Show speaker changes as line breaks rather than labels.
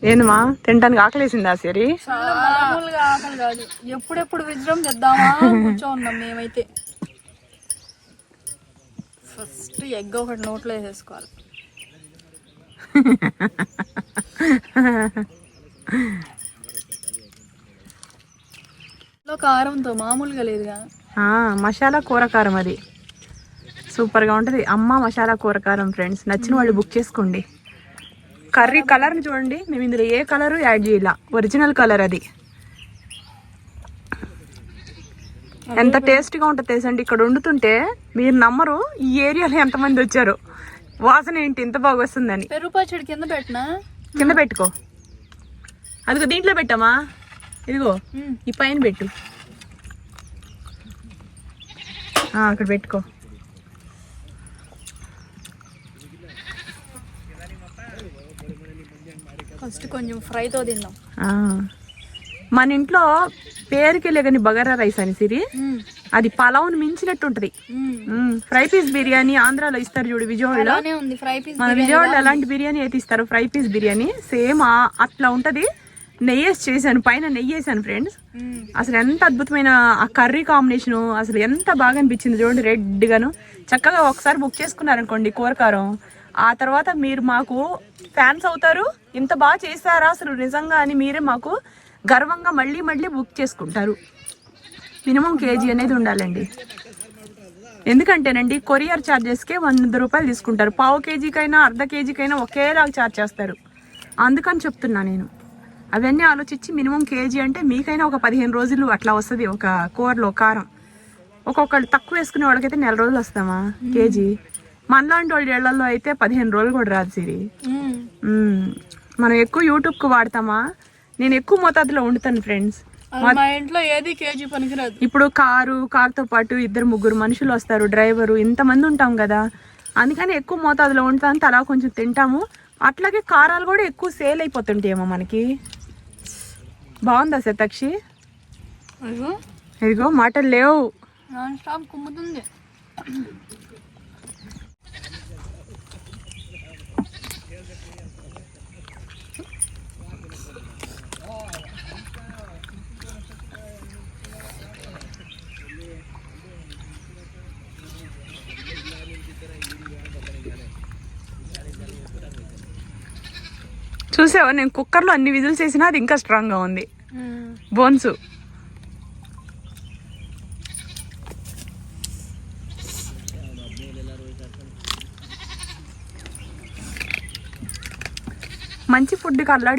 ఏందమ్మా తినడానికి ఆకలేసిందా సరి?
మామూలుగా ఆకలి కాదు, ఎప్పుడెప్పుడు విజయం తెద్దామా కూర్చో ఉన్నాం మేమైతే. ఫస్ట్ ఎగ్ ఒకటి నోట్లో వేసేసుకోవాలి. కారంతో మామూలుగా లేదుగా.
మసాలా కూర కారం, అది సూపర్గా ఉంటుంది. అమ్మ మసాలా కూర కారం ఫ్రెండ్స్, నచ్చిన వాళ్ళు బుక్ చేసుకోండి. కర్రీ కలర్ని చూడండి, మేము ఇందులో ఏ కలరు యాడ్ చేయాల, ఒరిజినల్ కలర్ అది. ఎంత టేస్ట్గా ఉంటుంది తెలుసండి. ఇక్కడ వండుతుంటే మీరు నమ్మరు, ఈ ఏరియాలో ఎంతమంది వచ్చారు, వాసన ఏంటి ఇంత బాగా వస్తుందని.
పెరుగు పచ్చడి కింద పెట్టినా,
కింద పెట్టుకో. అదిగో దీంట్లో పెట్టామా, ఇదిగో ఈ పైన పెట్టు, అక్కడ పెట్టుకో.
ఫస్ట్ కొంచెం ఫ్రైతో తిందాం.
మన ఇంట్లో పేరుకి లేకని బగారా రైస్ అని సిరి, అది పలావుని మించినట్టు ఉంటది. ఫ్రై పీస్ బిర్యానీ ఆంధ్రాలో ఇస్తారు చూడు, విజయవాడలో. మన విజయవాడలో ఎలాంటి బిర్యానీ అయితే ఇస్తారు, ఫ్రై పీస్ బిర్యానీ సేమ్ అట్లా ఉంటది. నెయ్యేసి చేశాను, పైన నెయ్యేసాను ఫ్రెండ్స్. అసలు ఎంత అద్భుతమైన ఆ కర్రీ కాంబినేషన్, అసలు ఎంత బాగా అనిపించింది చూడండి. రెడ్ గాను చక్కగా ఒకసారి బుక్ చేసుకున్నారనుకోండి కూరకారం, ఆ తర్వాత మీరు మాకు ఫ్యాన్స్ అవుతారు. ఇంత బాగా చేస్తారా అసలు నిజంగా అని మీరే మాకు గర్వంగా మళ్ళీ మళ్ళీ బుక్ చేసుకుంటారు. మినిమం కేజీ అనేది ఉండాలండి. ఎందుకంటేనండి కొరియర్ ఛార్జెస్కే 100 రూపాయలు తీసుకుంటారు. పావు కేజీకైనా అర్ధ కేజీకైనా ఒకేలాగా ఛార్జ్ చేస్తారు. అందుకని చెప్తున్నా నేను. అవన్నీ ఆలోచించి మినిమం కేజీ అంటే మీకైనా ఒక 15 రోజులు అట్లా వస్తుంది ఒక కూరలో కారం. ఒక్కొక్కళ్ళు తక్కువ వేసుకునే వాళ్ళకైతే 1 నెల రోజులు వస్తామా కేజీ. మనలాంటి వాళ్ళ ఇళ్లలో అయితే 15 రోజులు కూడా రాదు సిరి. మనం ఎక్కువ యూట్యూబ్కి వాడతామా, నేను ఎక్కువ మోతాదులో వండుతాను ఫ్రెండ్స్.
మా ఇంట్లో ఏది కేజీ పనికిరాదు.
ఇప్పుడు కారుతో పాటు 2-3 మనుషులు వస్తారు, డ్రైవరు, ఇంతమంది ఉంటాం కదా. అందుకని ఎక్కువ మోతాదులో వండుతాను, అలా కొంచెం తింటాము. అట్లాగే కారాలు కూడా ఎక్కువ సేల్ అయిపోతుంటాయేమో మనకి. బాగుందా శతాక్షి? ఇదిగో మాటలు లేవు,
నాన్ స్టాప్ కుమ్ముతుంది.
చూసావా, నేను కుక్కర్లో అన్ని విజిల్స్ వేసినా అది ఇంకా స్ట్రాంగ్గా ఉంది బోన్స్. మంచి ఫుడ్కి అల్లాడి